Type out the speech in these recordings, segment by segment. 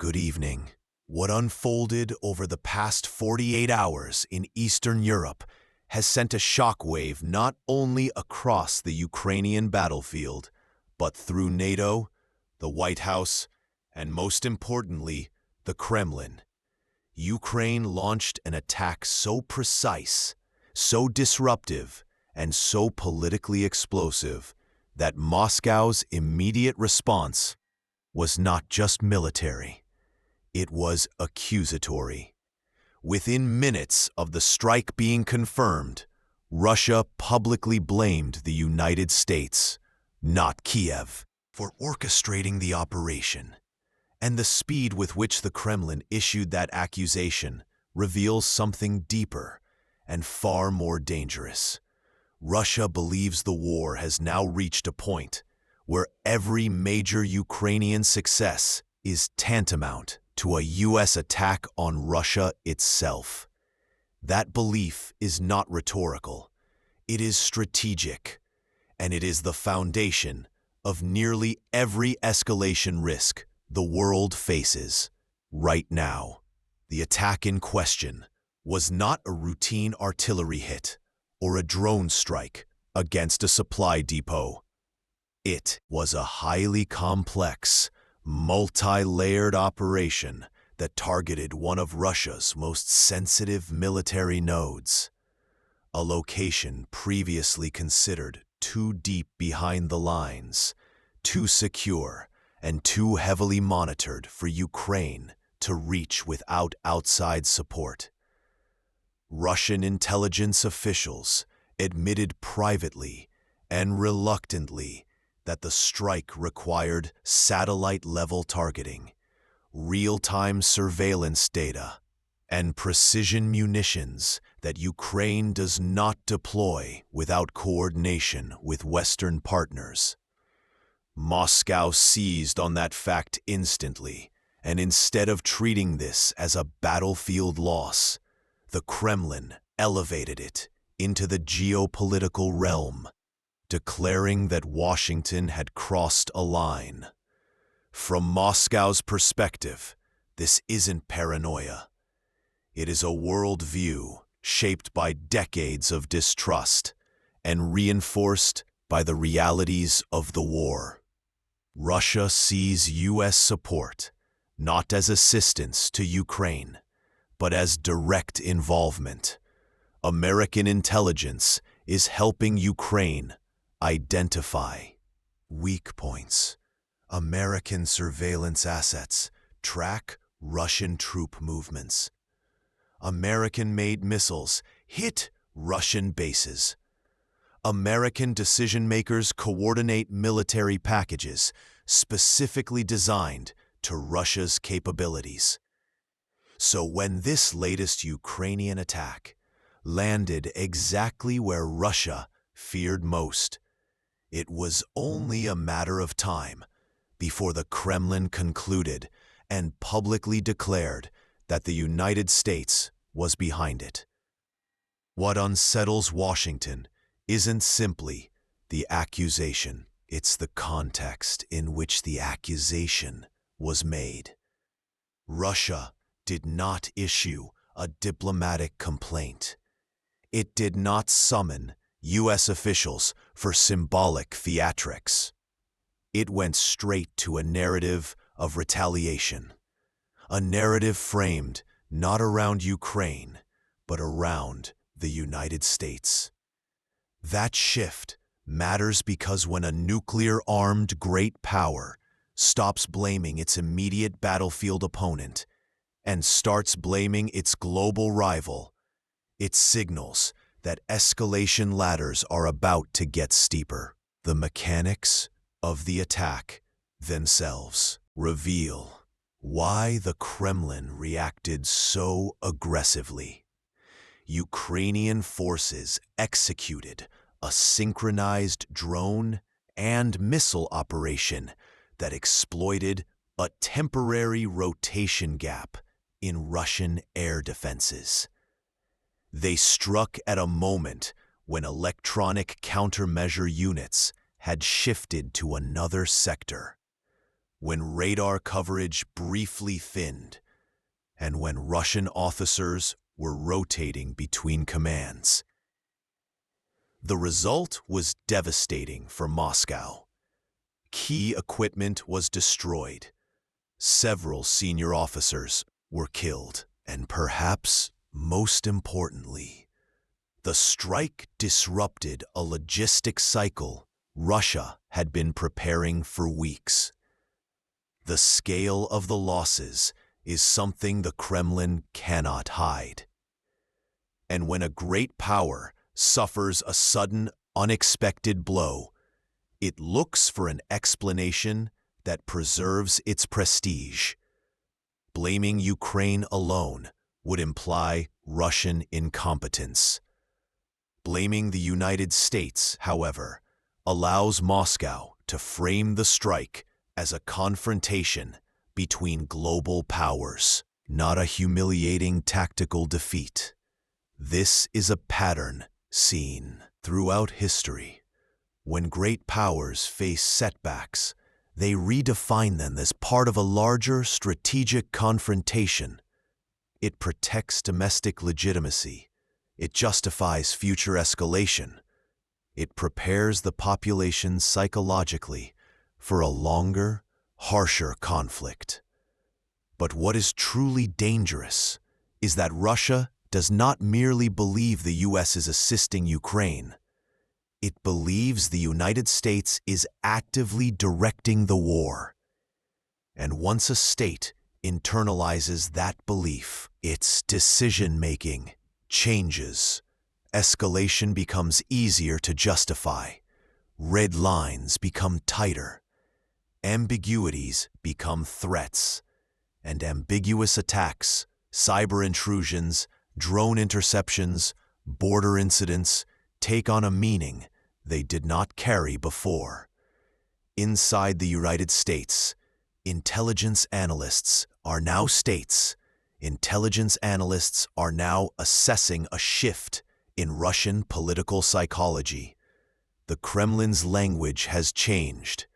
Good evening. What unfolded over the past 48 hours in Eastern Europe has sent a shockwave not only across the Ukrainian battlefield, but through NATO, the White House, and most importantly, the Kremlin. Ukraine launched an attack so precise, so disruptive, and so politically explosive that Moscow's immediate response was not just military. It was accusatory. Within minutes of the strike being confirmed, Russia publicly blamed the United States, not Kiev, for orchestrating the operation. And the speed with which the Kremlin issued that accusation reveals something deeper and far more dangerous. Russia believes the war has now reached a point where every major Ukrainian success is tantamount to a U.S. attack on Russia itself. That belief is not rhetorical. It is strategic, and it is the foundation of nearly every escalation risk the world faces right now. The attack in question was not a routine artillery hit or a drone strike against a supply depot. It was a highly complex, multi-layered operation that targeted one of Russia's most sensitive military nodes, a location previously considered too deep behind the lines, too secure, and too heavily monitored for Ukraine to reach without outside support. Russian intelligence officials admitted privately and reluctantly that the strike required satellite-level targeting, real-time surveillance data, and precision munitions that Ukraine does not deploy without coordination with Western partners. Moscow seized on that fact instantly, and instead of treating this as a battlefield loss, the Kremlin elevated it into the geopolitical realm, declaring that Washington had crossed a line. From Moscow's perspective, this isn't paranoia. It is a worldview shaped by decades of distrust and reinforced by the realities of the war. Russia sees U.S. support not as assistance to Ukraine, but as direct involvement. American intelligence is helping Ukraine identify weak points. American surveillance assets track Russian troop movements. American-made missiles hit Russian bases. American decision-makers coordinate military packages specifically designed to Russia's capabilities. So when this latest Ukrainian attack landed exactly where Russia feared most, it was only a matter of time before the Kremlin concluded and publicly declared that the United States was behind it. What unsettles Washington isn't simply the accusation, it's the context in which the accusation was made. Russia did not issue a diplomatic complaint. It did not summon U.S. officials for symbolic theatrics. It went straight to a narrative of retaliation, a narrative framed not around Ukraine, but around the United States. That shift matters because when a nuclear-armed great power stops blaming its immediate battlefield opponent and starts blaming its global rival, it signals that escalation ladders are about to get steeper. The mechanics of the attack themselves reveal why the Kremlin reacted so aggressively. Ukrainian forces executed a synchronized drone and missile operation that exploited a temporary rotation gap in Russian air defenses. They struck at a moment when electronic countermeasure units had shifted to another sector. when radar coverage briefly thinned, and when Russian officers were rotating between commands. The result was devastating for Moscow. Key equipment was destroyed. Several senior officers were killed, and perhaps most importantly, the strike disrupted a logistic cycle Russia had been preparing for weeks. The scale of the losses is something the Kremlin cannot hide. And when a great power suffers a sudden, unexpected blow, it looks for an explanation that preserves its prestige. Blaming Ukraine alone would imply Russian incompetence. Blaming the United States, however, allows Moscow to frame the strike as a confrontation between global powers, not a humiliating tactical defeat. This is a pattern seen throughout history. When great powers face setbacks, they redefine them as part of a larger strategic confrontation. It protects domestic legitimacy. It justifies future escalation. It prepares the population psychologically for a longer, harsher conflict. But what is truly dangerous is that Russia does not merely believe the U.S. is assisting Ukraine. It believes the United States is actively directing the war. And once a state internalizes that belief, its decision-making changes. Escalation becomes easier to justify. Red lines become tighter. Ambiguities become threats. And ambiguous attacks, cyber intrusions, drone interceptions, border incidents take on a meaning they did not carry before. Inside the United States, intelligence analysts are now assessing a shift in Russian political psychology. The Kremlin's language has changed.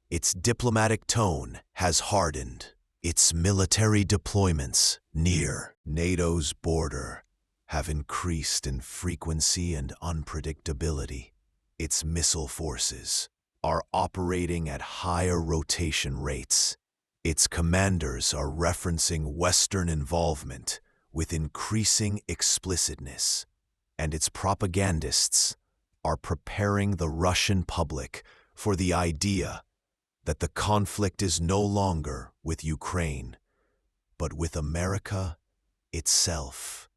Its diplomatic tone has hardened. Its military deployments near NATO's border have increased in frequency and unpredictability. Its missile forces are operating at higher rotation rates. Its commanders are referencing Western involvement with increasing explicitness, and its propagandists are preparing the Russian public for the idea that the conflict is no longer with Ukraine, but with America itself.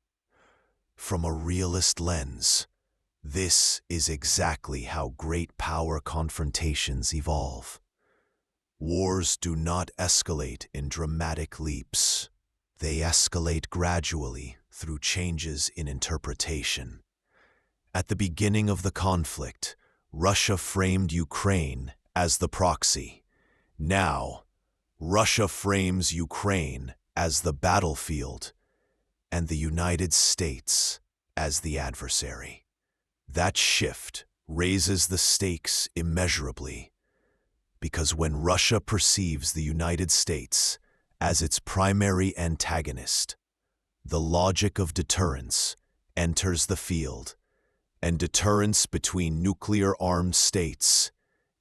From a realist lens, this is exactly how great power confrontations evolve. Wars do not escalate in dramatic leaps. They escalate gradually through changes in interpretation. At the beginning of the conflict, Russia framed Ukraine as the proxy. Now, Russia frames Ukraine as the battlefield and the United States as the adversary. That shift raises the stakes immeasurably, because when Russia perceives the United States as its primary antagonist, the logic of deterrence enters the field, and deterrence between nuclear-armed states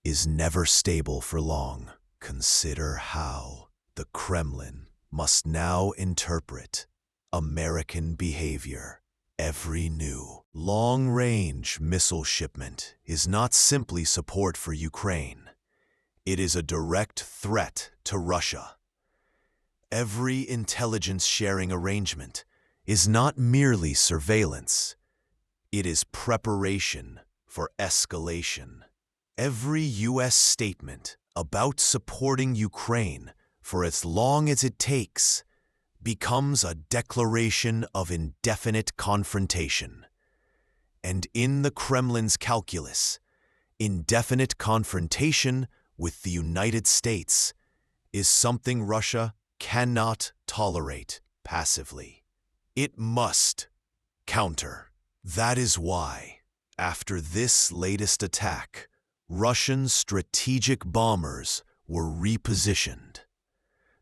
is never stable for long. Consider how the Kremlin must now interpret American behavior. Every new long-range missile shipment is not simply support for Ukraine. It is a direct threat to Russia. Every intelligence-sharing arrangement is not merely surveillance. It is preparation for escalation. Every U.S. statement about supporting Ukraine for as long as it takes becomes a declaration of indefinite confrontation. And in the Kremlin's calculus, indefinite confrontation with the United States is something Russia cannot tolerate passively. It must counter. That is why, after this latest attack, Russian strategic bombers were repositioned.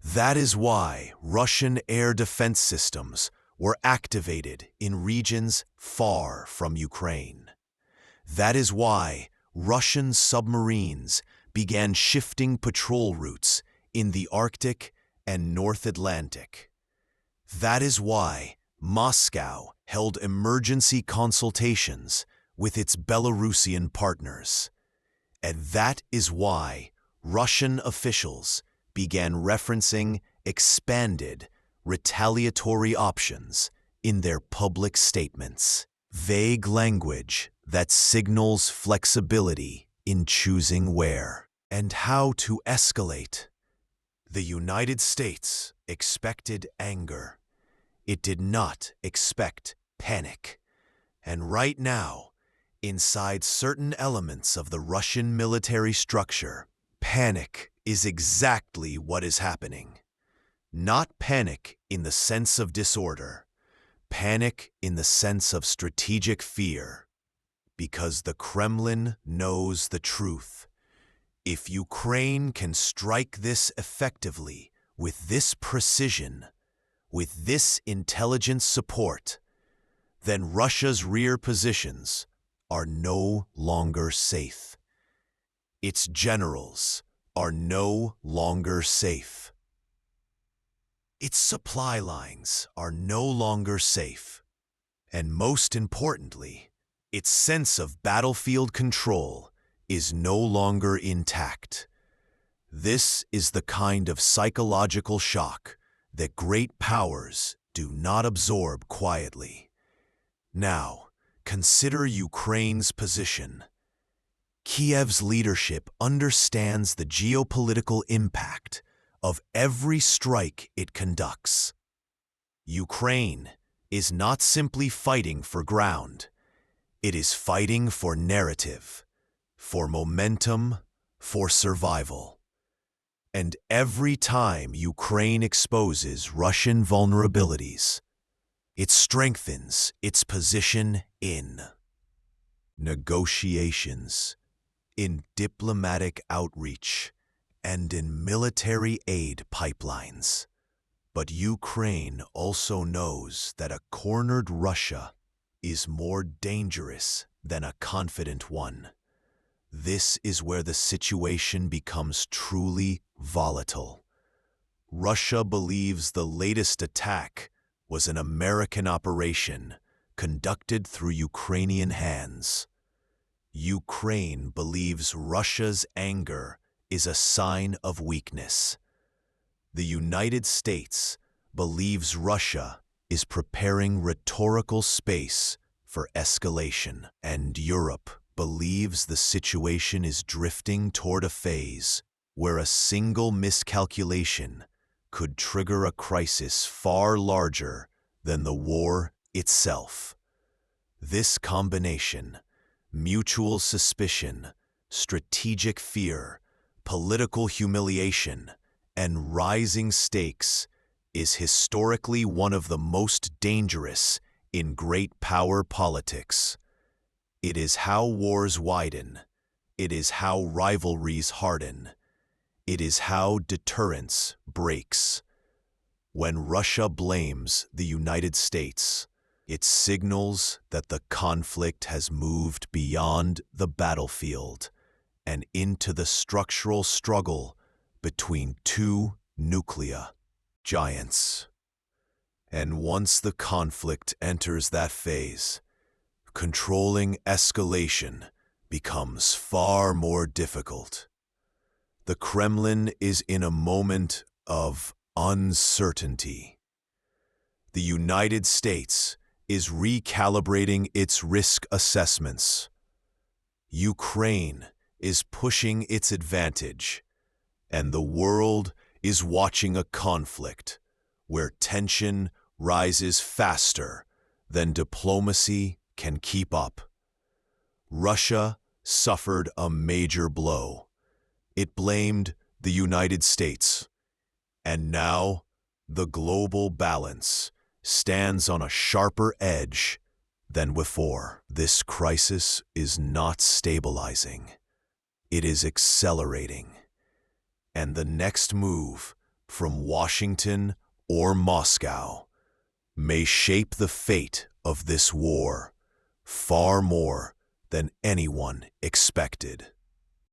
That is why Russian air defense systems were activated in regions far from Ukraine. That is why Russian submarines began shifting patrol routes in the Arctic and North Atlantic. That is why Moscow held emergency consultations with its Belarusian partners. And that is why Russian officials began referencing expanded retaliatory options in their public statements. Vague language that signals flexibility in choosing where and how to escalate. The United States expected anger. It did not expect panic. And right now, inside certain elements of the Russian military structure, panic is exactly what is happening. Not panic in the sense of disorder, panic in the sense of strategic fear. Because the Kremlin knows the truth. If Ukraine can strike this effectively, with this precision, with this intelligence support, then Russia's rear positions are no longer safe. Its generals are no longer safe. Its supply lines are no longer safe. And most importantly, its sense of battlefield control is no longer intact. This is the kind of psychological shock that great powers do not absorb quietly. Now, consider Ukraine's position. Kiev's leadership understands the geopolitical impact of every strike it conducts. Ukraine is not simply fighting for ground. It is fighting for narrative, for momentum, for survival. And every time Ukraine exposes Russian vulnerabilities, it strengthens its position in negotiations, in diplomatic outreach, and in military aid pipelines. But Ukraine also knows that a cornered Russia is more dangerous than a confident one. This is where the situation becomes truly volatile. Russia believes the latest attack was an American operation conducted through Ukrainian hands. Ukraine believes Russia's anger is a sign of weakness. The United States believes Russia is preparing rhetorical space for escalation, and Europe believes the situation is drifting toward a phase where a single miscalculation could trigger a crisis far larger than the war itself. This combination, mutual suspicion, strategic fear, political humiliation, and rising stakes, is historically one of the most dangerous in great power politics. It is how wars widen. It is how rivalries harden. It is how deterrence breaks. When Russia blames the United States, it signals that the conflict has moved beyond the battlefield and into the structural struggle between two nuclear giants. And once the conflict enters that phase, controlling escalation becomes far more difficult. The Kremlin is in a moment of uncertainty. The United States is recalibrating its risk assessments. Ukraine is pushing its advantage, and the world is watching a conflict where tension rises faster than diplomacy can keep up. Russia suffered a major blow. It blamed the United States. And now, the global balance stands on a sharper edge than before. This crisis is not stabilizing. It is accelerating. And the next move, from Washington or Moscow, may shape the fate of this war far more than anyone expected.